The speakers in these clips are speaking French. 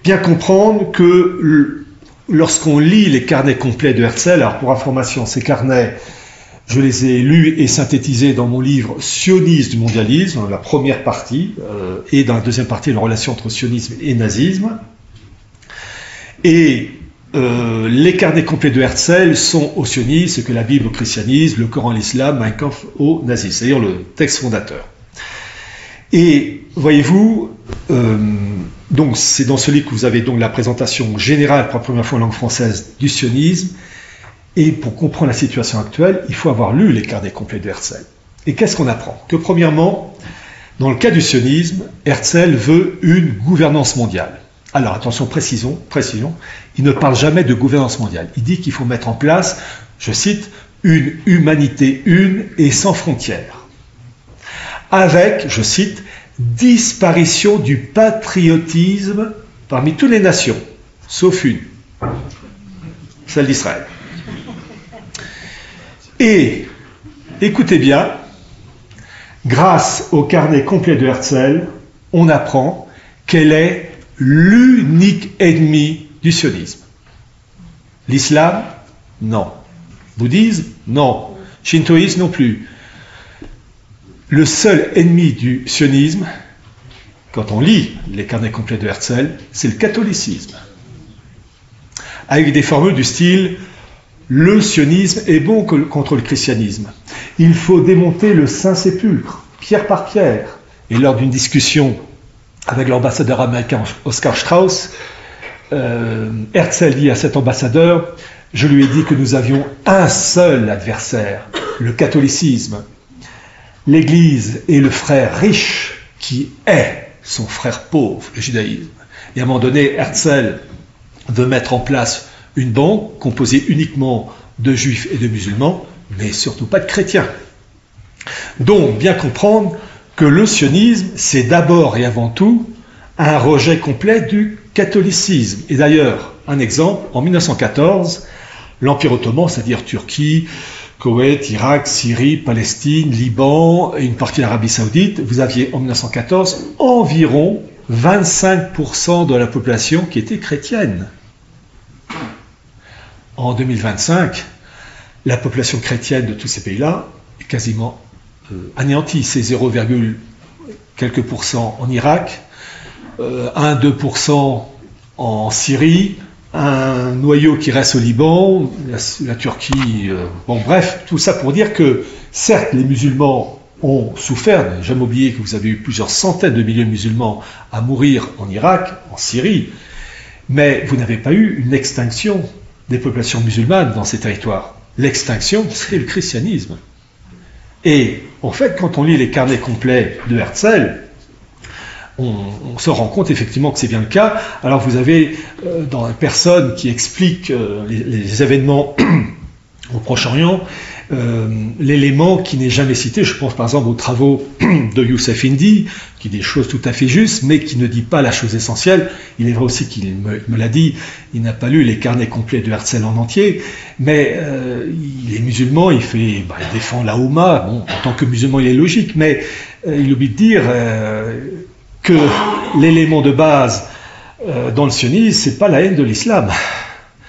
bien comprendre que lorsqu'on lit les carnets complets de Herzl, alors pour information, ces carnets, je les ai lus et synthétisés dans mon livre Sionisme du mondialisme, dans la première partie, et dans la deuxième partie, la relation entre sionisme et nazisme. Et les carnets complets de Herzl sont au sionisme, ce que la Bible au christianisme, le Coran à l'islam, Mein Kampf au nazisme, c'est-à-dire le texte fondateur. Et voyez-vous, donc c'est dans ce livre que vous avez donc la présentation générale pour la première fois en langue française du sionisme. Et pour comprendre la situation actuelle, il faut avoir lu les carnets complets de Herzl. Et qu'est-ce qu'on apprend? Que premièrement, dans le cas du sionisme, Herzl veut une gouvernance mondiale. Alors attention, précision, il ne parle jamais de gouvernance mondiale. Il dit qu'il faut mettre en place, je cite, une humanité une et sans frontières. Avec, je cite, disparition du patriotisme parmi toutes les nations, sauf une, celle d'Israël. Et, écoutez bien, grâce au carnet complet de Herzl, on apprend quel est l'unique ennemi du sionisme. L'islam? Non. Bouddhisme? Non. Shintoïsme? Non plus. Le seul ennemi du sionisme, quand on lit les carnets complets de Herzl, c'est le catholicisme. Avec des formules du style « Le sionisme est bon contre le christianisme. Il faut démonter le Saint-Sépulcre, pierre par pierre. » Et lors d'une discussion avec l'ambassadeur américain Oscar Strauss, Herzl dit à cet ambassadeur « Je lui ai dit que nous avions un seul adversaire, le catholicisme. L'Église est le frère riche qui est son frère pauvre, le judaïsme. » Et à un moment donné, Herzl veut mettre en place une banque composée uniquement de juifs et de musulmans, mais surtout pas de chrétiens. Donc, bien comprendre que le sionisme, c'est d'abord et avant tout un rejet complet du catholicisme. Et d'ailleurs, un exemple, en 1914, l'Empire ottoman, c'est-à-dire Turquie, Koweït, Irak, Syrie, Palestine, Liban et une partie de l'Arabie saoudite, vous aviez en 1914 environ 25% de la population qui était chrétienne. En 2025, la population chrétienne de tous ces pays-là est quasiment anéantie. C'est 0, quelques pourcents en Irak, 1-2% en Syrie, un noyau qui reste au Liban, la Turquie, bon bref, tout ça pour dire que certes les musulmans ont souffert, n'avez jamais oublié que vous avez eu plusieurs centaines de milliers de musulmans à mourir en Irak, en Syrie, mais vous n'avez pas eu une extinction des populations musulmanes dans ces territoires. L'extinction, c'est le christianisme. Et en fait, quand on lit les carnets complets de Herzl, on se rend compte effectivement que c'est bien le cas. Alors vous avez dans la personne qui explique les événements au Proche-Orient, l'élément qui n'est jamais cité, je pense par exemple aux travaux de Youssef Indy, qui dit des choses tout à fait justes, mais qui ne dit pas la chose essentielle. Il est vrai aussi qu'il me l'a dit, il n'a pas lu les carnets complets de Herzl en entier, mais il est musulman, il défend la Houma, bon, en tant que musulman il est logique, mais il oublie de dire que l'élément de base dans le sionisme, c'est pas la haine de l'islam,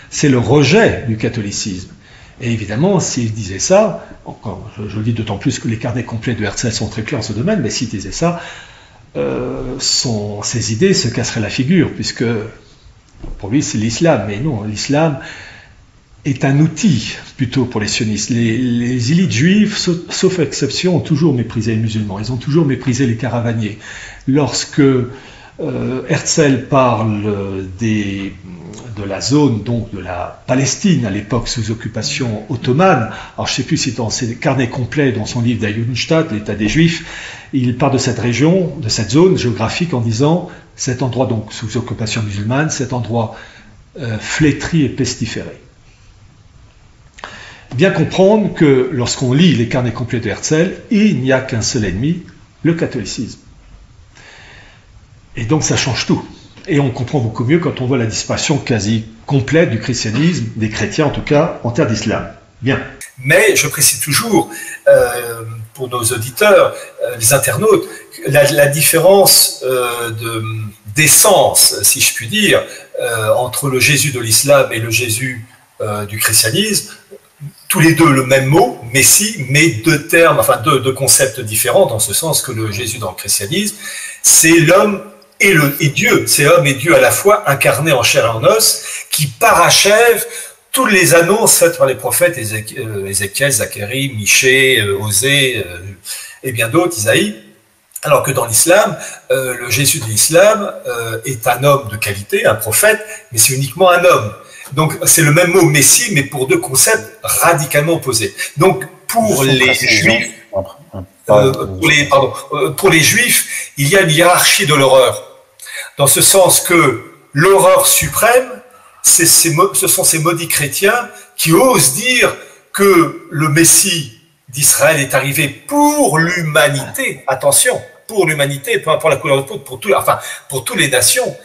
c'est le rejet du catholicisme. Et évidemment, s'il disait ça, encore, je le dis d'autant plus que les carnets complets de Herzl sont très clairs en ce domaine, mais s'il disait ça, ses idées se casseraient la figure, puisque pour lui c'est l'islam. Mais non, l'islam est un outil plutôt pour les sionistes. Les élites juives, sauf exception, ont toujours méprisé les musulmans, ils ont toujours méprisé les caravaniers. Lorsque Herzl parle de la zone, donc de la Palestine, à l'époque sous occupation ottomane, alors je ne sais plus si dans ses carnets complets, dans son livre d'Ayunstadt, l'état des Juifs, il parle de cette région, de cette zone géographique en disant cet endroit donc sous occupation musulmane, cet endroit flétri et pestiféré. Bien comprendre que lorsqu'on lit les carnets complets de Herzl, il n'y a qu'un seul ennemi, le catholicisme. Et donc ça change tout. Et on comprend beaucoup mieux quand on voit la disparition quasi complète du christianisme, des chrétiens en tout cas, en terre d'islam. Bien. Mais je précise toujours pour nos auditeurs, les internautes, la différence d'essence, si je puis dire, entre le Jésus de l'islam et le Jésus du christianisme, tous les deux le même mot, Messie, mais deux termes, enfin deux concepts différents, dans ce sens que le Jésus dans le christianisme, c'est l'homme et Dieu, c'est homme et Dieu à la fois, incarné en chair et en os, qui parachève toutes les annonces faites par les prophètes, Ézéchiel, Zacharie, Michée, Osée, et bien d'autres, Isaïe. Alors que dans l'islam, le Jésus de l'islam est un homme de qualité, un prophète, mais c'est uniquement un homme. Donc c'est le même mot Messie, mais pour deux concepts radicalement opposés. Donc pour les Juifs, pour les Juifs, il y a une hiérarchie de l'horreur, dans ce sens que l'horreur suprême, ce sont ces maudits chrétiens qui osent dire que le Messie d'Israël est arrivé pour l'humanité. Attention, pour l'humanité, peu importe la couleur de peau, pour toutes les nations,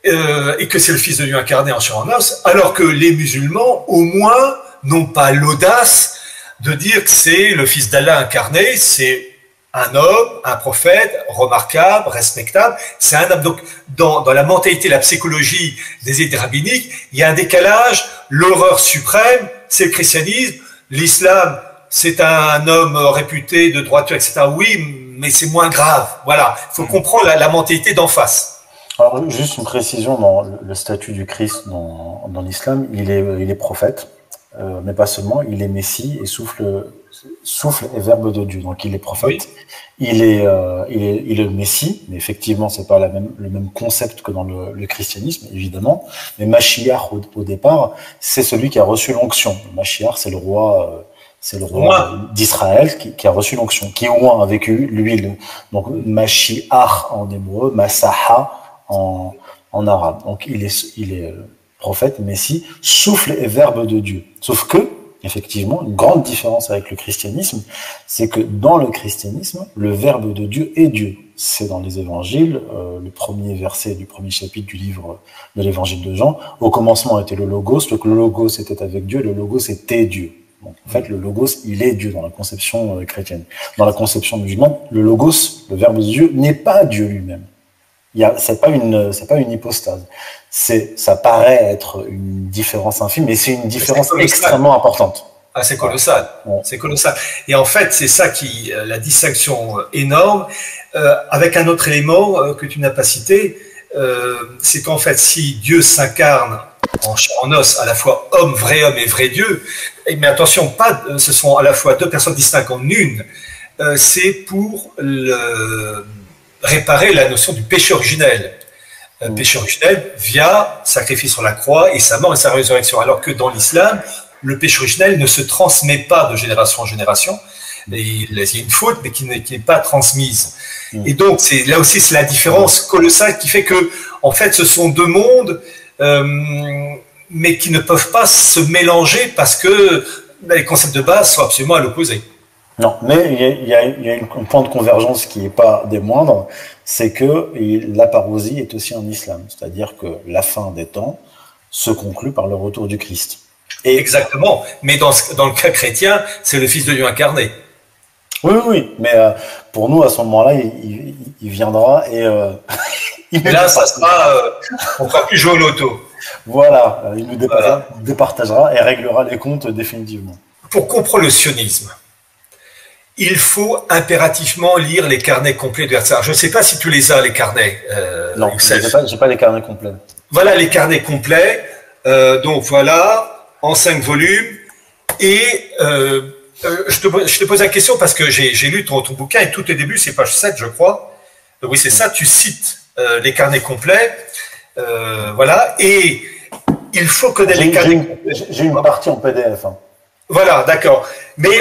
et que c'est le Fils de Dieu incarné en chair et en os, alors que les musulmans, au moins, n'ont pas l'audace de dire que c'est le Fils d'Allah incarné, c'est un homme, un prophète, remarquable, respectable, c'est un homme. Donc, dans la mentalité, la psychologie des idées rabbiniques, il y a un décalage, l'horreur suprême, c'est le christianisme, l'islam, c'est un homme réputé de droiture, etc. Oui, mais c'est moins grave. Voilà, il faut comprendre la mentalité d'en face. Alors, juste une précision dans le statut du Christ dans l'islam, il est prophète, mais pas seulement, il est Messie et souffle et verbe de Dieu. Donc il est prophète, oui. Il est le Messie, mais effectivement c'est pas le même concept que dans le christianisme, évidemment. Mais Mashiach au départ, c'est celui qui a reçu l'onction. Mashiach, c'est le roi d'Israël qui a reçu l'onction, qui au moins a vécu l'huile. Donc Mashiach en hébreu, Masaha en arabe. Donc il est prophète, Messie, souffle et verbe de Dieu. Sauf que, effectivement, une grande différence avec le christianisme, c'est que dans le christianisme, le verbe de Dieu est Dieu. C'est dans les évangiles, le premier verset du premier chapitre du livre de l'évangile de Jean. Au commencement était le Logos, donc le Logos était avec Dieu, le Logos était Dieu. Donc, en fait, le Logos, il est Dieu dans la conception chrétienne. Dans la conception musulmane, le Logos, le verbe de Dieu, n'est pas Dieu lui-même. C'est pas une hypostase. Ça paraît être une différence infime, mais c'est une différence extrêmement importante. Ah, c'est colossal. Ouais. C'est colossal. Et en fait, c'est ça la distinction énorme, avec un autre élément que tu n'as pas cité, c'est qu'en fait, si Dieu s'incarne en chair en os, à la fois vrai homme et vrai Dieu, mais attention, ce sont à la fois deux personnes distinctes en une, c'est pour réparer la notion du péché originel. Péché originel via sacrifice sur la croix et sa mort et sa résurrection. Alors que dans l'islam, le péché originel ne se transmet pas de génération en génération. Il y a une faute, mais qui n'est pas transmise. Et donc, là aussi, c'est la différence colossale qui fait que, en fait, ce sont deux mondes, mais qui ne peuvent pas se mélanger parce que les concepts de base sont absolument à l'opposé. Non, mais il y a un point de convergence qui n'est pas des moindres, c'est que la parousie est aussi en islam, c'est-à-dire que la fin des temps se conclut par le retour du Christ. Et exactement, mais dans le cas chrétien, c'est le Fils de Dieu incarné. Oui, mais pour nous, à ce moment-là, il viendra et... là, ça sera... on ne fera plus jouer au loto. Voilà, il nous départagera et réglera les comptes définitivement. Pour comprendre le sionisme, il faut impérativement lire les carnets complets de Herzl. Je ne sais pas si tu les as, les carnets. Non, j'ai pas les carnets complets. Voilà les carnets complets. Donc voilà, en 5 volumes. Et je te pose la question parce que j'ai lu ton bouquin et tout au début, c'est page 7, je crois. Donc oui, c'est ça, tu cites les carnets complets. Voilà. Et il faut connaître les carnets complets. J'ai une partie en PDF. Hein. Voilà, d'accord. Mais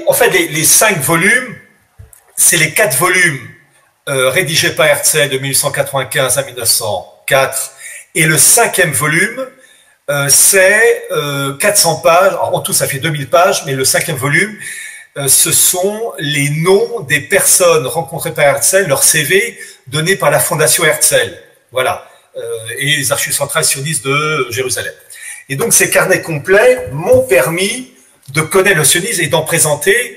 en fait, les 5 volumes, c'est les 4 volumes rédigés par Herzl de 1895 à 1904. Et le 5e volume, c'est 400 pages. Alors, en tout, ça fait 2000 pages, mais le 5e volume, ce sont les noms des personnes rencontrées par Herzl, leur CV donné par la Fondation Herzl. Voilà. Et les archives centrales sionistes de Jérusalem. Et donc, ces carnets complets m'ont permis de connaître le sionisme et d'en présenter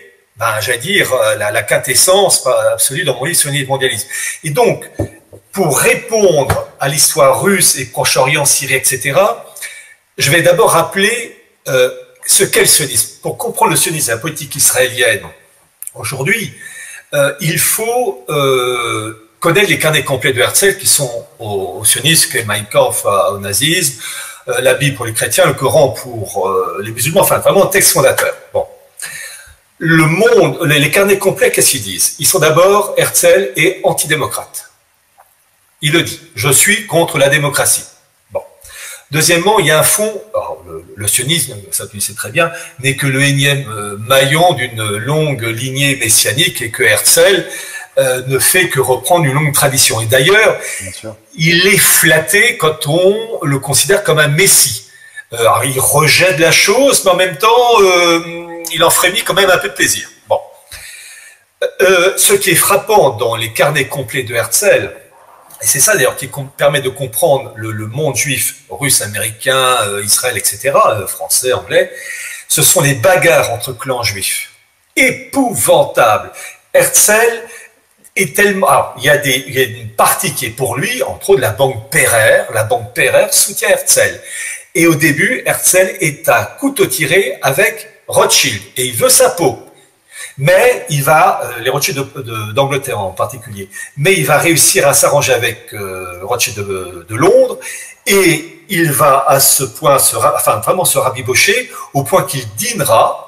j'allais dire, la quintessence absolue dans mon livre Sionisme et mondialisme. Et donc, pour répondre à l'histoire russe et Proche-Orient, Syrie, etc., je vais d'abord rappeler ce qu'est le sionisme. Pour comprendre le sionisme et la politique israélienne aujourd'hui, il faut connaître les carnets complets de Herzl qui sont au sionisme, que Mein Kampf au nazisme, la Bible pour les chrétiens, le Coran pour les musulmans, enfin vraiment un texte fondateur. Bon. Le monde, les carnets complets, qu'est-ce qu'ils disent? Ils sont d'abord, Herzl est antidémocrate. Il le dit, je suis contre la démocratie. Bon. Deuxièmement, il y a un fond, alors le sionisme, ça tu le sais très bien, n'est que le énième maillon d'une longue lignée messianique et que Herzl ne fait que reprendre une longue tradition. Et d'ailleurs, il est flatté quand on le considère comme un messie. Alors, il rejette la chose, mais en même temps, il en frémit quand même un peu de plaisir. Bon. Ce qui est frappant dans les carnets complets de Herzl, et c'est ça d'ailleurs qui permet de comprendre le monde juif, russe, américain, Israël, etc., français, anglais, ce sont les bagarres entre clans juifs. Épouvantables. Herzl est tellement... Alors, il y a une partie qui est pour lui, entre autres la banque Pereire. La banque Pereire soutient Herzl. Et au début, Herzl est à couteau tiré avec Rothschild, et il veut sa peau. Mais il va, les Rothschild d'Angleterre en particulier, mais il va réussir à s'arranger avec Rothschild de Londres, et il va à ce point, vraiment se rabibocher, au point qu'il dînera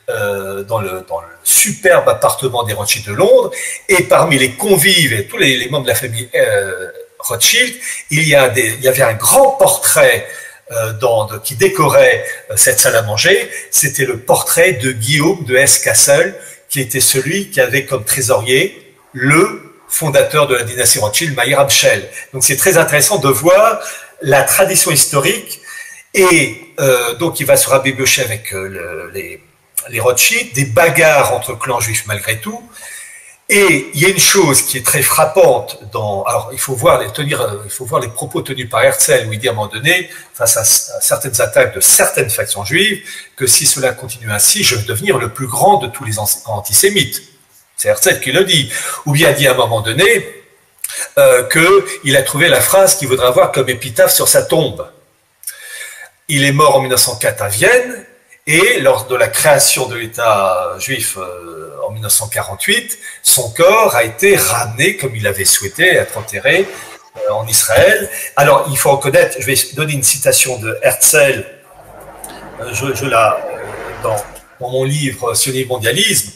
dans le superbe appartement des Rothschild de Londres, et parmi les convives et tous les membres de la famille Rothschild, il y avait un grand portrait qui décorait cette salle à manger. C'était le portrait de Guillaume de Hesse-Kassel, qui était celui qui avait comme trésorier le fondateur de la dynastie Rothschild, Mayer Amschel. Donc c'est très intéressant de voir la tradition historique, et donc il va se rabibocher avec les Rothschild, des bagarres entre clans juifs malgré tout. Et il y a une chose qui est très frappante alors il faut voir les propos tenus par Herzl, où il dit à un moment donné, face à certaines attaques de certaines factions juives, que si cela continue ainsi, je vais devenir le plus grand de tous les antisémites. C'est Herzl qui le dit. Ou bien dit à un moment donné qu'il a trouvé la phrase qu'il voudrait avoir comme épitaphe sur sa tombe. Il est mort en 1904 à Vienne, et lors de la création de l'État juif en 1948, son corps a été ramené, comme il avait souhaité, être enterré en Israël. Alors, il faut reconnaître, je vais donner une citation de Herzl, dans mon livre Sionisme et mondialisme.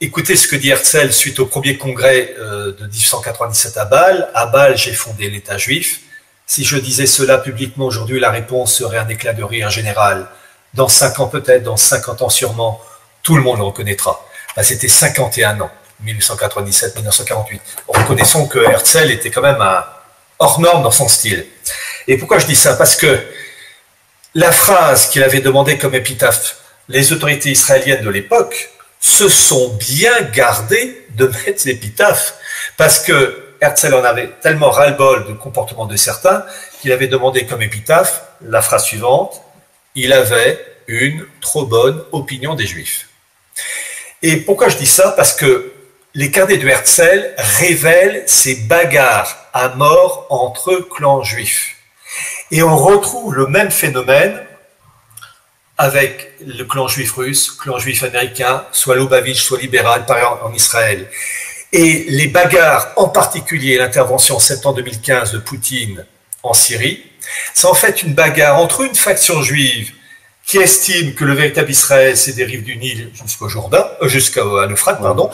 Écoutez ce que dit Herzl suite au premier congrès de 1897 à Bâle. À Bâle, j'ai fondé l'État juif. Si je disais cela publiquement aujourd'hui, la réponse serait un éclat de rire général. Dans 5 ans peut-être, dans 50 ans sûrement, tout le monde le reconnaîtra. C'était 51 ans, 1897-1948. Reconnaissons que Herzl était quand même hors norme dans son style. Et pourquoi je dis ça? Parce que la phrase qu'il avait demandée comme épitaphe, les autorités israéliennes de l'époque se sont bien gardées de mettre l'épitaphe, parce que Herzl en avait tellement ras-le-bol du comportement de certains qu'il avait demandé comme épitaphe la phrase suivante: il avait une trop bonne opinion des Juifs. Et pourquoi je dis ça? Parce que les carnets de Herzl révèlent ces bagarres à mort entre clans juifs. Et on retrouve le même phénomène avec le clan juif russe, clan juif américain, soit Lubavitch, soit libéral, pareil en Israël. Et les bagarres, en particulier l'intervention en septembre 2015 de Poutine en Syrie, c'est en fait une bagarre entre une faction juive qui estime que le véritable Israël, c'est des rives du Nil jusqu'au Jourdain, jusqu'à l'Euphrate, pardon,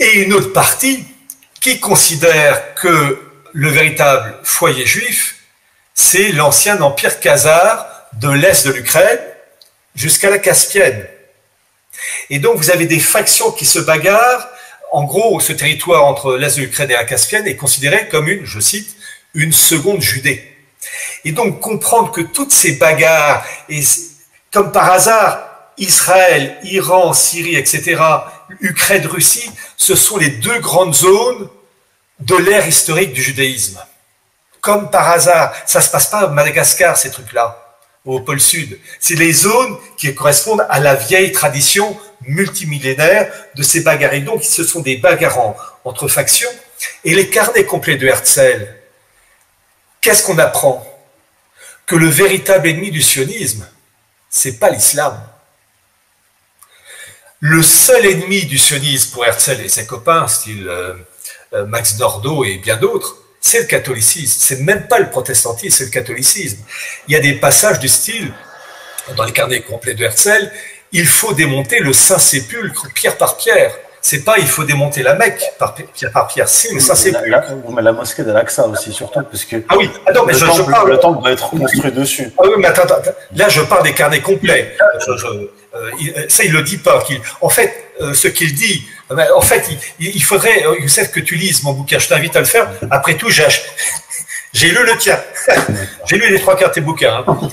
et une autre partie qui considère que le véritable foyer juif, c'est l'ancien empire khazar de l'est de l'Ukraine jusqu'à la Caspienne. Et donc vous avez des factions qui se bagarrent. En gros, ce territoire entre l'est de l'Ukraine et la Caspienne est considéré comme une, je cite, une seconde Judée. Et donc comprendre que toutes ces bagarres, et comme par hasard, Israël, Iran, Syrie, etc., Ukraine, Russie, ce sont les deux grandes zones de l'ère historique du judaïsme. Comme par hasard, ça ne se passe pas à Madagascar, ces trucs-là, au pôle sud. C'est les zones qui correspondent à la vieille tradition multimillénaire de ces bagarres. Et donc, ce sont des bagarres entre factions. Et les carnets complets de Herzl, qu'est-ce qu'on apprend? Que le véritable ennemi du sionisme, c'est pas l'islam. Le seul ennemi du sionisme pour Herzl et ses copains, style Max Nordau et bien d'autres, c'est le catholicisme. C'est même pas le protestantisme, c'est le catholicisme. Il y a des passages du style, dans les carnets complets de Herzl, il faut démonter le Saint-Sépulcre pierre par pierre. C'est pas il faut démonter la Mecque pierre par pierre, c'est le Saint-Sépulcre. Mais la mosquée d'Al-Aqsa aussi, surtout, parce que ah oui, ah non, mais le temple doit être construit dessus. Ah oui, mais attends, là je parle des carnets complets. Ça, il le dit pas. En fait, ce qu'il dit, en fait, il faudrait, Youssef, que tu lises mon bouquin. Je t'invite à le faire. Après tout, j'ai lu le tien. J'ai lu les 3 quarts de tes bouquins, hein,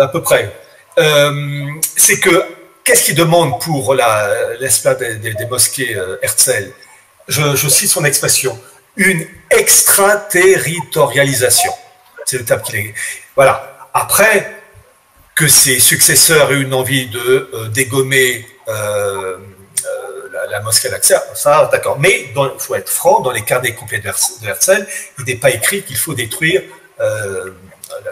à peu près. C'est que qu'est-ce qu'il demande pour l'esplanade des mosquées Herzl? Je cite son expression, une extraterritorialisation. C'est le terme qu'il est. Voilà. Après, que ses successeurs aient une envie de dégommer la mosquée Al-Aqsa, ça, d'accord. Mais il faut être franc, dans les carnets complets de Herzl, il n'est pas écrit qu'il faut détruire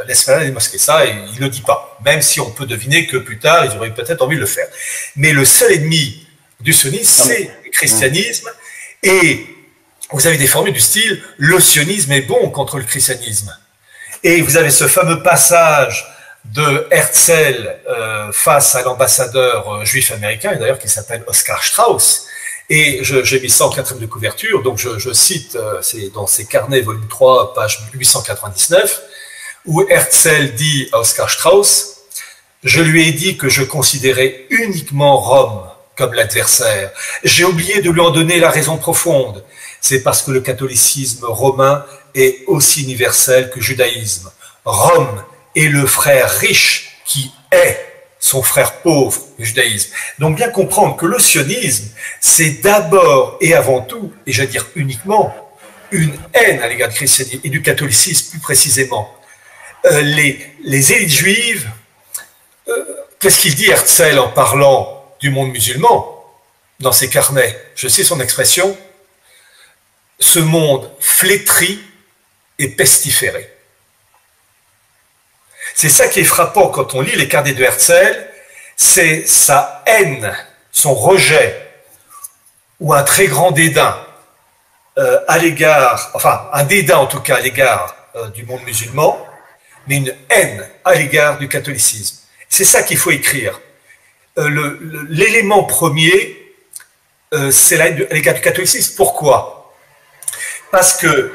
l'esplanade des mosquées. Ça, il ne le dit pas. Même si on peut deviner que plus tard, ils auraient peut-être envie de le faire. Mais le seul ennemi du sionisme, c'est le christianisme. Et vous avez des formules du style « le sionisme est bon contre le christianisme ». Et vous avez ce fameux passage de Herzl face à l'ambassadeur juif américain, d'ailleurs qui s'appelle Oscar Strauss. Et j'ai mis ça en 4e de couverture, donc je cite, c'est dans ses carnets, volume 3, page 899, où Herzl dit à Oscar Strauss, « Je lui ai dit que je considérais uniquement Rome comme l'adversaire. J'ai oublié de lui en donner la raison profonde. C'est parce que le catholicisme romain est aussi universel que le judaïsme. Rome est le frère riche qui est son frère pauvre, le judaïsme. » Donc bien comprendre que le sionisme, c'est d'abord et avant tout, et j'allais dire uniquement, une haine à l'égard du christianisme et du catholicisme plus précisément. Les élites juives, qu'est-ce qu'il dit Herzl en parlant du monde musulman dans ses carnets? Je sais son expression, ce monde flétri et pestiféré. C'est ça qui est frappant quand on lit les carnets de Herzl, c'est sa haine, son rejet, ou un très grand dédain à l'égard, enfin un dédain en tout cas à l'égard du monde musulman, mais une haine à l'égard du catholicisme. C'est ça qu'il faut écrire. L'élément premier, c'est la haine à l'égard du catholicisme. Pourquoi? Parce que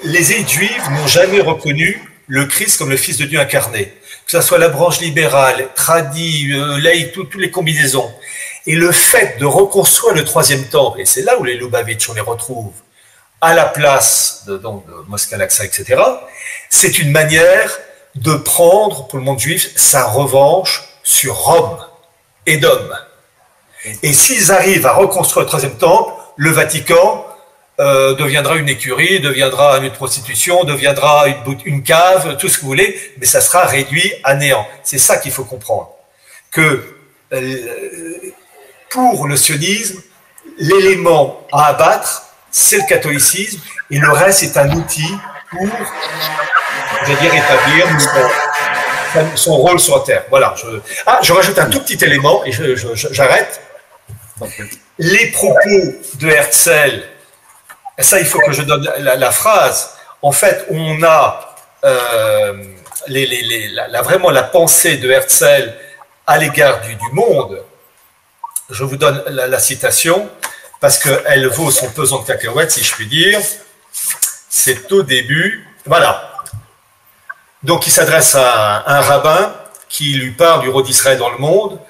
les élites juives n'ont jamais reconnu le Christ comme le Fils de Dieu incarné. Que ce soit la branche libérale, tradie, laïque, toutes les combinaisons. Et le fait de reconstruire le 3e temple, et c'est là où les Lubavitch, on les retrouve, à la place de Moscou, Al-Aqsa, etc., c'est une manière de prendre, pour le monde juif, sa revanche sur Rome, Édom. Et s'ils arrivent à reconstruire le 3e temple, le Vatican deviendra une écurie, deviendra un lieu de prostitution, deviendra une cave, tout ce que vous voulez, mais ça sera réduit à néant. C'est ça qu'il faut comprendre. Que pour le sionisme, l'élément à abattre, c'est le catholicisme, et le reste est un outil pour, je veux dire, établir son rôle sur la terre. Voilà. Je rajoute un tout petit élément, et j'arrête. Les propos de Herzl, et ça, il faut que je donne la phrase. En fait, on a vraiment la pensée de Herzl à l'égard du monde. Je vous donne la citation, parce qu'elle vaut son pesant de cacahuètes, si je puis dire. C'est au début. Voilà. Donc, il s'adresse à un rabbin qui lui parle du rôle d'Israël dans le monde.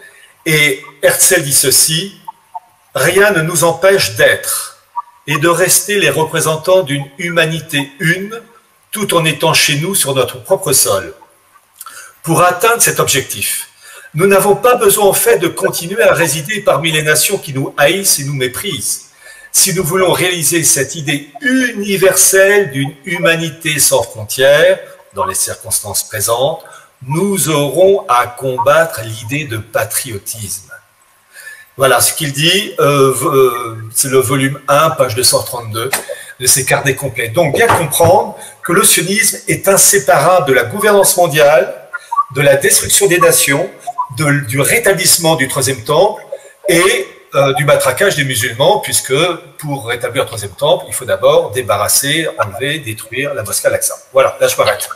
Et Herzl dit ceci, « Rien ne nous empêche d'être et de rester les représentants d'une humanité une, tout en étant chez nous sur notre propre sol. Pour atteindre cet objectif, nous n'avons pas besoin en fait de continuer à résider parmi les nations qui nous haïssent et nous méprisent. Si nous voulons réaliser cette idée universelle d'une humanité sans frontières, dans les circonstances présentes, nous aurons à combattre l'idée de patriotisme. » Voilà ce qu'il dit, c'est le volume 1, page 232 de ses carnets complets. Donc, bien comprendre que le sionisme est inséparable de la gouvernance mondiale, de la destruction des nations, du rétablissement du troisième temple et du matraquage des musulmans, puisque pour rétablir le troisième temple, il faut d'abord débarrasser, enlever, détruire la mosquée Al-Aqsa. Voilà, là je m'arrête.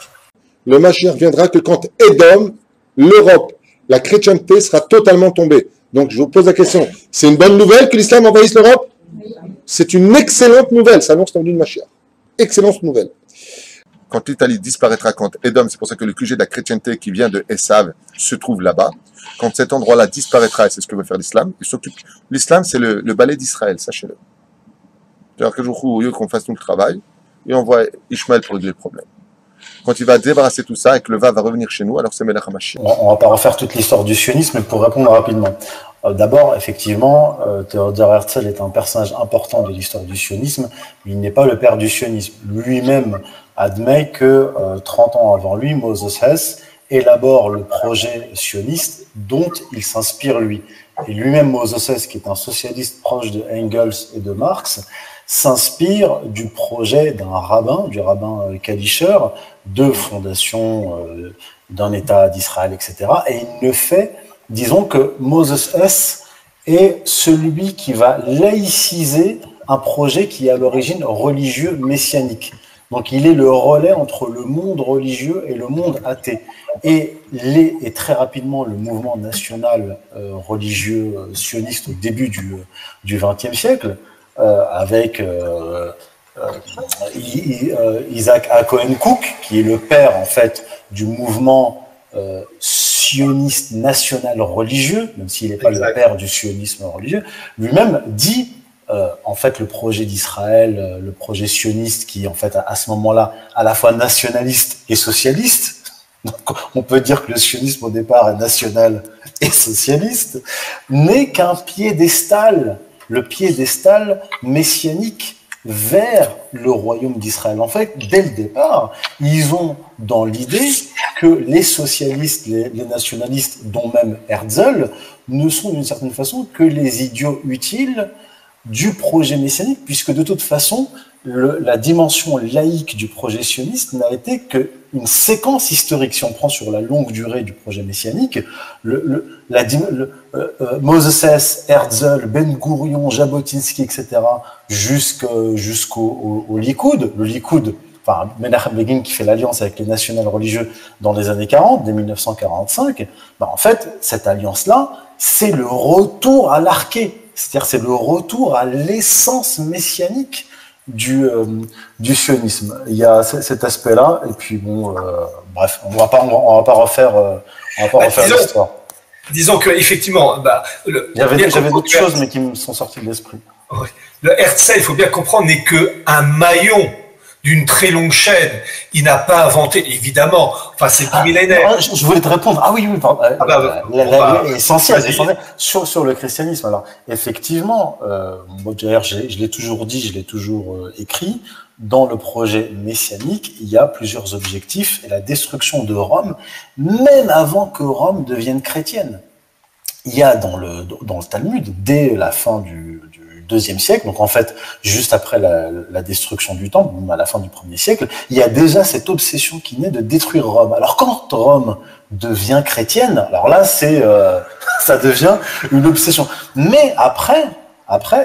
Le Mashiach viendra que quand Édom, l'Europe, la chrétienté sera totalement tombée. Donc je vous pose la question, c'est une bonne nouvelle que l'islam envahisse l'Europe? C'est une excellente nouvelle, ça annonce la venue de Mashiach. Excellente nouvelle. Quand l'Italie disparaîtra, quand Édom, c'est pour ça que le QG de la chrétienté qui vient de Esav se trouve là-bas, quand cet endroit-là disparaîtra, et c'est ce que veut faire l'islam, il s'occupe. L'islam, c'est le balai d'Israël, sachez-le. C'est-à-dire qu'un jour, au lieu qu'on fasse tout le travail, et on voit Ishmaël pour régler le problème. Quand il va débarrasser tout ça et que le va revenir chez nous, alors c'est Melech HaMashiach. On ne va pas refaire toute l'histoire du sionisme, mais pour répondre rapidement. D'abord, effectivement, Theodor Herzl est un personnage important de l'histoire du sionisme, mais il n'est pas le père du sionisme. Lui-même admet que 30 ans avant lui, Moses Hess élabore le projet sioniste dont il s'inspire lui. Et lui-même, Moses Hess, qui est un socialiste proche de Engels et de Marx, s'inspire du projet d'un rabbin, du rabbin Kalischer, de fondation d'un État d'Israël, etc. Et il ne fait, disons que Moses Hess est celui qui va laïciser un projet qui est à l'origine religieux messianique. Donc il est le relais entre le monde religieux et le monde athée. Et très rapidement, le mouvement national religieux sioniste au début du XXe siècle, avec Isaac A. Cohen Cook, qui est le père en fait du mouvement sioniste national religieux, même s'il n'est pas le père du sionisme religieux, lui-même dit en fait le projet d'Israël, le projet sioniste qui en fait à ce moment-là à la fois nationaliste et socialiste. Donc on peut dire que le sionisme au départ est national et socialiste, n'est qu'un piédestal, le piédestal messianique vers le royaume d'Israël. En fait, dès le départ, ils ont dans l'idée que les socialistes, les nationalistes, dont même Herzl, ne sont d'une certaine façon que les idiots utiles du projet messianique, puisque de toute façon, la dimension laïque du projet sioniste n'a été qu'une séquence historique. Si on prend sur la longue durée du projet messianique, Moses Hess, Herzl, Ben Gourion, Jabotinsky, etc., jusqu'au Likoud. Le Likoud, enfin Menachem Begin qui fait l'alliance avec les nationaux religieux dans les années 40, dès 1945, en fait, cette alliance-là, c'est le retour à l'arché. C'est-à-dire c'est le retour à l'essence messianique du sionisme. Il y a cet aspect-là, et puis bon, bref, on va pas refaire l'histoire. Disons que effectivement, j'avais d'autres choses, mais qui me sont sorties de l'esprit. Oui. Le Herzl, il faut bien comprendre, n'est qu'un maillon d'une très longue chaîne. Il n'a pas inventé, évidemment, enfin c'est millénaire. Je voulais te répondre. Ah oui, essentiel. Sur le christianisme. Alors, effectivement, d'ailleurs, je l'ai toujours dit, je l'ai toujours écrit, dans le projet messianique, il y a plusieurs objectifs, et la destruction de Rome, même avant que Rome devienne chrétienne. Il y a dans le Talmud, dès la fin du IIe siècle, donc en fait, juste après la destruction du temple, à la fin du 1er siècle, il y a déjà cette obsession qui naît de détruire Rome. Alors quand Rome devient chrétienne, alors là, ça devient une obsession. Mais après,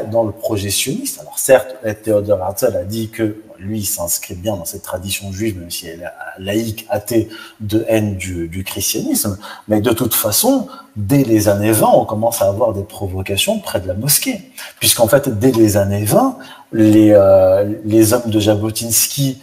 dans le projet sioniste, alors certes, Theodor Herzl a dit que lui, il s'inscrit bien dans cette tradition juive, même si elle est laïque, athée, de haine du christianisme, mais de toute façon, dès les années 20, on commence à avoir des provocations près de la mosquée. Puisqu'en fait, dès les années 20, les hommes de Jabotinsky,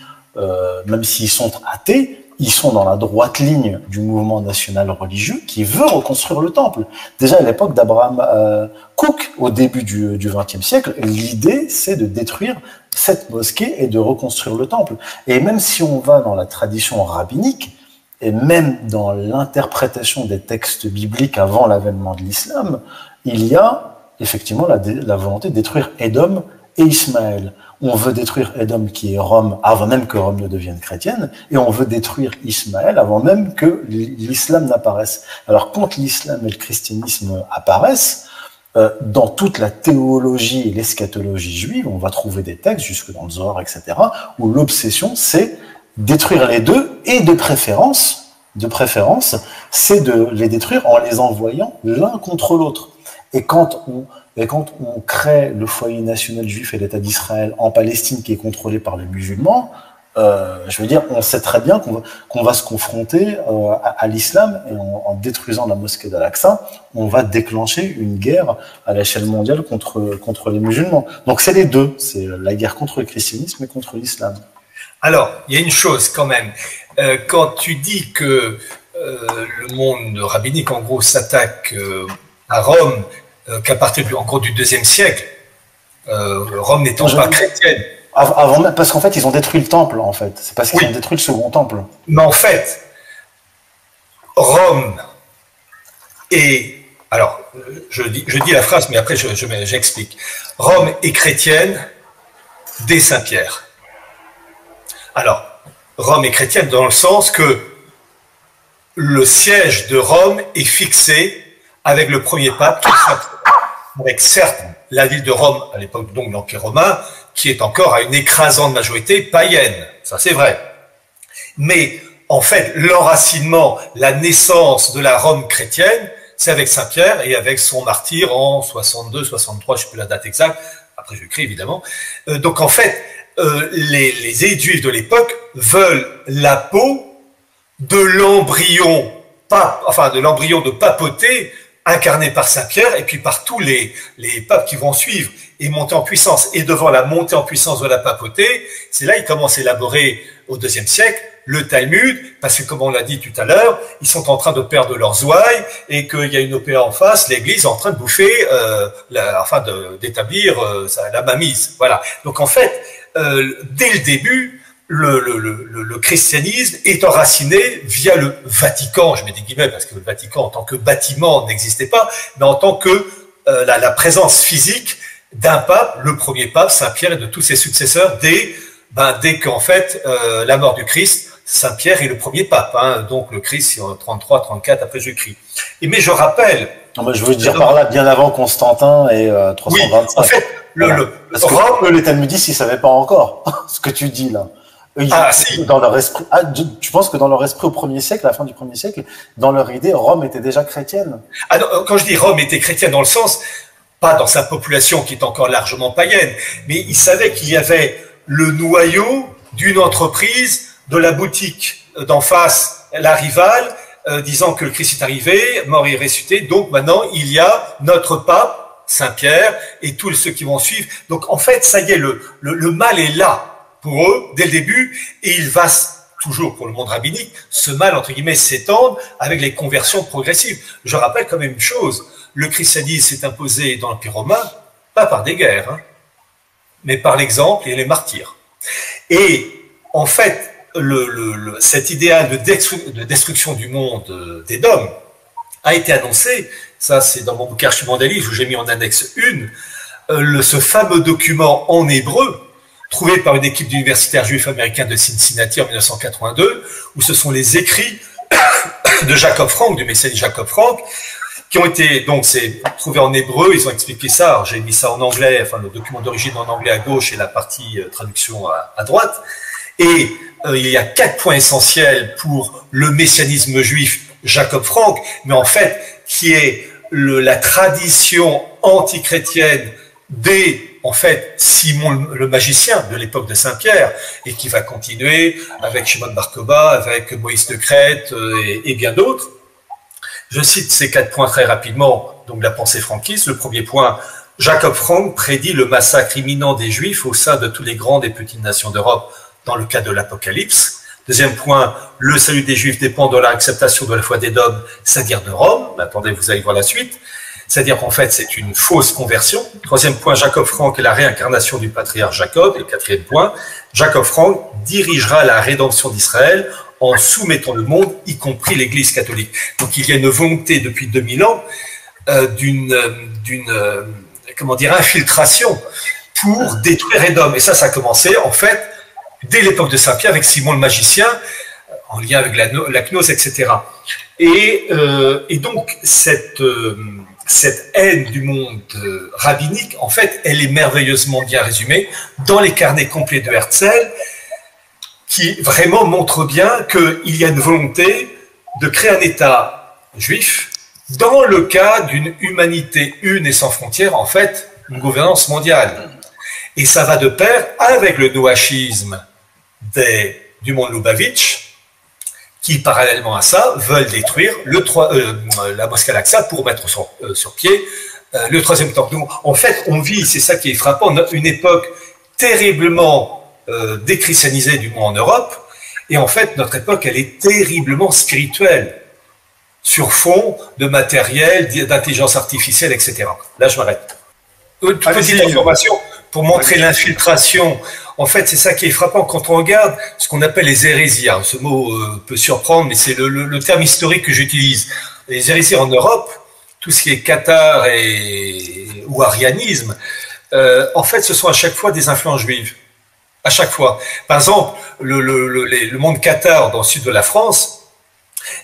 même s'ils sont athées, ils sont dans la droite ligne du mouvement national religieux qui veut reconstruire le temple. Déjà à l'époque d'Abraham Cook, au début du XXe siècle, l'idée c'est de détruire cette mosquée et de reconstruire le temple. Et même si on va dans la tradition rabbinique, et même dans l'interprétation des textes bibliques avant l'avènement de l'islam, il y a effectivement la volonté de détruire Édom et Ismaël. On veut détruire Édom qui est Rome avant même que Rome ne devienne chrétienne, et on veut détruire Ismaël avant même que l'islam n'apparaisse. Alors quand l'islam et le christianisme apparaissent, dans toute la théologie et l'eschatologie juive, on va trouver des textes, jusque dans le Zohar, etc., où l'obsession, c'est détruire les deux, et de préférence, c'est de les détruire en les envoyant l'un contre l'autre. Et quand on crée le foyer national juif et l'État d'Israël en Palestine, qui est contrôlé par les musulmans, je veux dire, on sait très bien qu'on va se confronter à l'islam, et en détruisant la mosquée d'Al-Aqsa, on va déclencher une guerre à l'échelle mondiale contre les musulmans. Donc c'est les deux, c'est la guerre contre le christianisme et contre l'islam. Alors, il y a une chose quand même, quand tu dis que le monde rabbinique, en gros, s'attaque à Rome qu'à partir en gros, du IIe siècle, Rome n'étant pas chrétienne. Avant même, parce qu'en fait, ils ont détruit le temple, en fait. C'est parce qu'ils ont détruit le second temple. Mais en fait, Rome est... Alors, je dis la phrase, mais après j'explique. Rome est chrétienne dès Saint-Pierre. Alors, Rome est chrétienne dans le sens que le siège de Rome est fixé avec le premier pape, avec certes la ville de Rome, à l'époque donc de l'Empire romain, qui est encore à une écrasante majorité païenne, ça c'est vrai. Mais en fait, l'enracinement, la naissance de la Rome chrétienne, c'est avec Saint-Pierre et avec son martyre en 62, 63, je ne sais plus la date exacte, après j'écris évidemment. Donc en fait, les élites juives de l'époque veulent la peau de l'embryon de papauté incarné par Saint-Pierre et puis par tous les papes qui vont suivre et monter en puissance. Et devant la montée en puissance de la papauté, c'est là qu'ils commencent à élaborer au IIe siècle le Talmud, parce que comme on l'a dit tout à l'heure, ils sont en train de perdre leurs ouailles et qu'il y a une OPA en face, l'Église est en train de bouffer, d'établir la mainmise. Voilà. Donc en fait, dès le début, le christianisme est enraciné via le Vatican, je mets des guillemets parce que le Vatican en tant que bâtiment n'existait pas, mais en tant que la présence physique d'un pape, le premier pape, Saint-Pierre, et de tous ses successeurs, dès qu'en fait la mort du Christ, Saint-Pierre est le premier pape, hein, donc le Christ c'est en 33, 34 après Jésus-Christ. Mais je rappelle... Non, je veux dire par là, bien avant Constantin et 325. Oui, en fait, parce que les talmudistes, ils ne savaient pas encore ce que tu dis là. Si. Dans leur esprit, tu penses que dans leur esprit au 1er siècle, à la fin du 1er siècle, dans leur idée, Rome était déjà chrétienne? Non, quand je dis Rome était chrétienne dans le sens, pas dans sa population qui est encore largement païenne, mais ils savaient qu'il y avait le noyau d'une entreprise, de la boutique d'en face, la rivale, disant que le Christ est arrivé, mort et ressuscité, donc maintenant il y a notre pape, Saint-Pierre, et tous ceux qui vont suivre. Donc en fait, ça y est, le mal est là pour eux, dès le début, et il va, toujours pour le monde rabbinique, ce mal, entre guillemets, s'étendre avec les conversions progressives. Je rappelle quand même une chose, le christianisme s'est imposé dans l'Empire romain, pas par des guerres, hein, mais par l'exemple et les martyrs. Et en fait, cet idéal de destruction du monde d'Édom a été annoncé, ça c'est dans mon bouquin Archimandaliste où j'ai mis en annexe 1, ce fameux document en hébreu, trouvé par une équipe d'universitaires juifs américains de Cincinnati en 1982, où ce sont les écrits de Jacob Frank, du messianique Jacob Frank, qui ont été, donc c'est trouvé en hébreu, ils ont expliqué ça, j'ai mis ça en anglais, enfin le document d'origine en anglais à gauche et la partie traduction à droite, et il y a 4 points essentiels pour le messianisme juif Jacob Frank, mais en fait, qui est la tradition antichrétienne des, en fait, Simon le magicien de l'époque de Saint-Pierre, et qui va continuer avec Shimon Bar Kokhba, avec Moïse de Crète et bien d'autres. Je cite ces 4 points très rapidement, donc la pensée franquiste. Le premier point, Jacob Frank prédit le massacre imminent des Juifs au sein de toutes les grandes et petites nations d'Europe dans le cas de l'Apocalypse. Deuxième point, le salut des Juifs dépend de l'acceptation de la foi d'Édom, c'est-à-dire de Rome. Mais attendez, vous allez voir la suite. C'est-à-dire qu'en fait, c'est une fausse conversion. Troisième point, Jacob Frank est la réincarnation du patriarche Jacob. Et quatrième point, Jacob Frank dirigera la rédemption d'Israël en soumettant le monde, y compris l'Église catholique. Donc il y a une volonté depuis 2000 ans d'une infiltration pour détruire Édom. Et ça a commencé en fait dès l'époque de Saint-Pierre avec Simon le magicien. en lien avec la gnose, etc. Et donc, cette haine du monde rabbinique, en fait, elle est merveilleusement bien résumée dans les carnets complets de Herzl, qui vraiment montrent bien qu'il y a une volonté de créer un État juif dans le cas d'une humanité une et sans frontières, en fait, une gouvernance mondiale. Et ça va de pair avec le noachisme du monde Lubavitch, qui, parallèlement à ça, veulent détruire la mosquée Al-Aqsa pour mettre sur pied le troisième temple. Donc, en fait, on vit, c'est ça qui est frappant, une époque terriblement déchristianisée du monde en Europe, et en fait, notre époque, elle est terriblement spirituelle, sur fond de matériel, d'intelligence artificielle, etc. Là, je m'arrête. Une petite information pour montrer l'infiltration. En fait, c'est ça qui est frappant quand on regarde ce qu'on appelle les hérésies. Alors, ce mot peut surprendre, mais c'est le terme historique que j'utilise. Les hérésies en Europe, tout ce qui est cathare ou arianisme, en fait, ce sont à chaque fois des influences juives. À chaque fois. Par exemple, le monde cathare dans le sud de la France,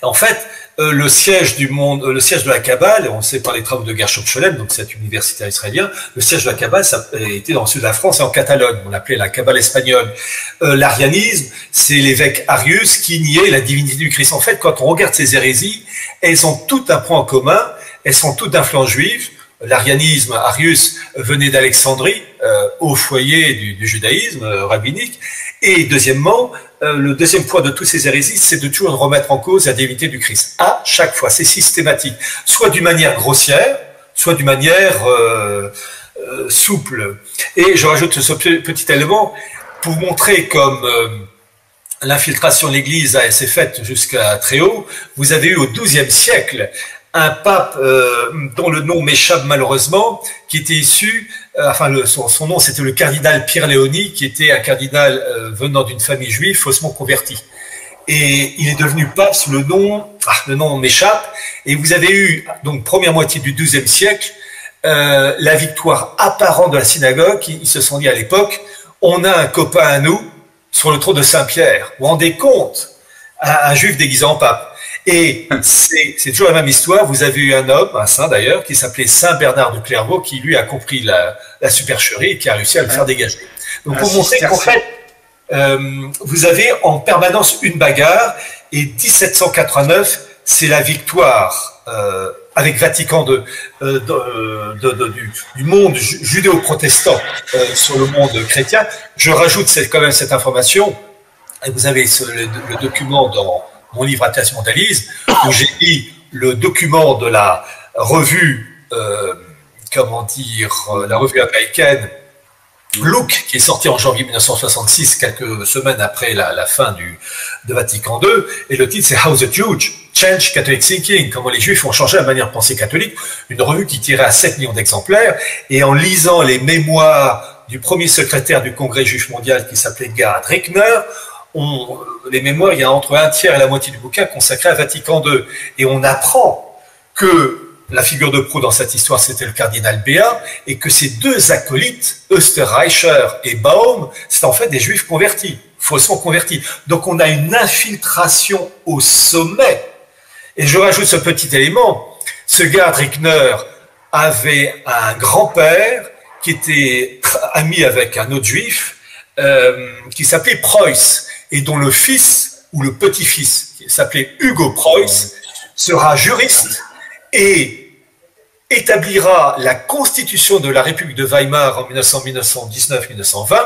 en fait, le siège de la Kabbale, on sait par les travaux de Gershom Scholem, donc cet universitaire israélien, le siège de la Kabbale, ça était dans le sud de la France et en Catalogne, on l'appelait la Kabbale espagnole. L'arianisme, c'est l'évêque Arius qui niait la divinité du Christ. En fait, quand on regarde ces hérésies, elles ont toutes un point en commun, elles sont toutes d'influence juive. L'arianisme, Arius, venait d'Alexandrie, au foyer du judaïsme rabbinique. Et deuxièmement, le deuxième point de toutes ces hérésies, c'est de toujours remettre en cause la divinité du Christ. À chaque fois, c'est systématique. Soit d'une manière grossière, soit d'une manière souple. Et je rajoute ce petit élément pour montrer comme l'infiltration de l'Église s'est faite jusqu'à très haut. Vous avez eu au XIIe siècle un pape dont le nom m'échappe malheureusement, qui était issu, son nom c'était le cardinal Pierre Léoni, qui était un cardinal venant d'une famille juive faussement convertie. Et il est devenu pape sous le nom m'échappe, et vous avez eu, donc première moitié du XIIe siècle, la victoire apparente de la synagogue, ils se sont dit à l'époque, on a un copain à nous sur le trône de Saint-Pierre. Vous vous rendez compte, un juif déguisé en pape. Et c'est toujours la même histoire. Vous avez eu un homme, un saint d'ailleurs, qui s'appelait Saint Bernard de Clairvaux, qui lui a compris la supercherie et qui a réussi à le faire dégager. Donc pour montrer qu'en fait, vous avez en permanence une bagarre, et 1789, c'est la victoire avec Vatican II du monde judéo-protestant sur le monde chrétien. Je rajoute quand même cette information, et vous avez le document dans mon livre Atlas Mondialise, où j'ai mis le document de la revue, la revue américaine Look, qui est sortie en janvier 1966, quelques semaines après la fin de Vatican II, et le titre c'est How the Jews Change Catholic Thinking, comment les Juifs ont changé la manière de penser catholique, une revue qui tirait à 7 millions d'exemplaires, et en lisant les mémoires du premier secrétaire du Congrès juif mondial qui s'appelait Gerhard Rickner, les mémoires, il y a entre un tiers et la moitié du bouquin consacré à Vatican II. Et on apprend que la figure de proue dans cette histoire, c'était le cardinal Béat, et que ces deux acolytes, Österreicher et Baum, c'est en fait des juifs convertis, faussement convertis. Donc on a une infiltration au sommet. Et je rajoute ce petit élément, ce Gerhard Rickner avait un grand-père qui était ami avec un autre juif, qui s'appelait Preuss, et dont le fils, ou le petit-fils, qui s'appelait Hugo Preuss, sera juriste et établira la constitution de la République de Weimar en 1919-1920.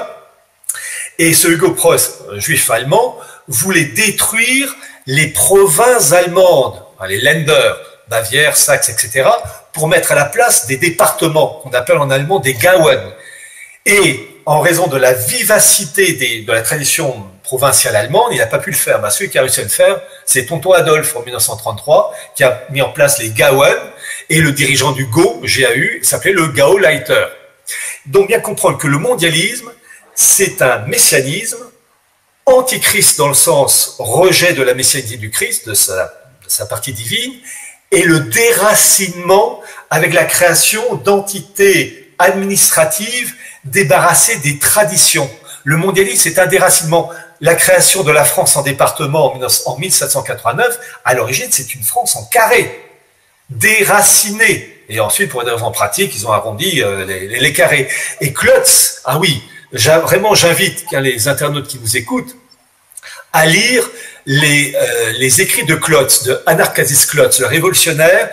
Et ce Hugo Preuss, juif allemand, voulait détruire les provinces allemandes, les Länder, Bavière, Saxe, etc., pour mettre à la place des départements, qu'on appelle en allemand des Gauen. Et en raison de la vivacité de la tradition provinciale allemande, il n'a pas pu le faire. Celui qui a réussi à le faire, c'est Tonton Adolphe en 1933, qui a mis en place les Gauen, et le dirigeant du GAU, GAU, s'appelait le Gauleiter. Donc bien comprendre que le mondialisme, c'est un messianisme antichrist dans le sens rejet de la messianité du Christ, de sa partie divine, et le déracinement avec la création d'entités administratives débarrassées des traditions. Le mondialisme, c'est un déracinement. la création de la France en département en 1789, à l'origine, c'est une France en carré, déracinée. Et ensuite, pour des raisons pratiques, ils ont arrondi les carrés. Et Klotz, ah oui, vraiment, j'invite les internautes qui nous écoutent à lire les écrits de Klotz, de Anarkazis Klotz, le révolutionnaire.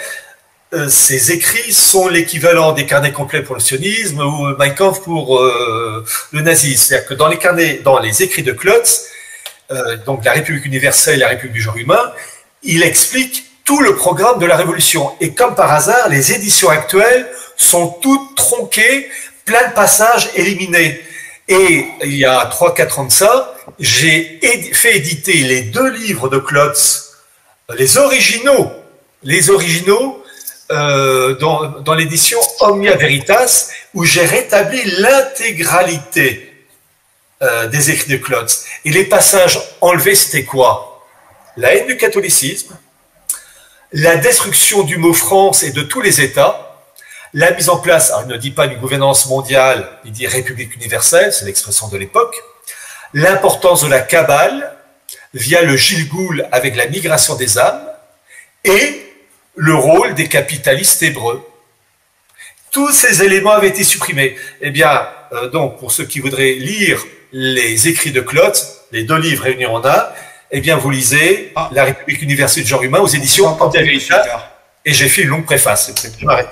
Ces écrits sont l'équivalent des carnets complets pour le sionisme ou Mein Kampf pour le nazisme. C'est-à-dire que dans les écrits de Klotz, donc la République universelle et la République du genre humain, il explique tout le programme de la révolution. Et comme par hasard, les éditions actuelles sont toutes tronquées, plein de passages éliminés. Et il y a 3-4 ans de ça, j'ai fait éditer les 2 livres de Klotz, les originaux, dans l'édition Omnia Veritas, où j'ai rétabli l'intégralité des écrits de Klotz. Et les passages enlevés, c'était quoi? La haine du catholicisme, la destruction du mot France et de tous les États, la mise en place, alors il ne dit pas une gouvernance mondiale, il dit République universelle, c'est l'expression de l'époque, l'importance de la Kabbale via le Gilgoul avec la migration des âmes et le rôle des capitalistes hébreux. Tous ces éléments avaient été supprimés. Eh bien, donc, pour ceux qui voudraient lire les écrits de Klotz, les 2 livres réunis en un, eh bien, vous lisez La République universelle du genre humain aux éditions Omnia Veritas, et j'ai fait une longue préface. Je m'arrête.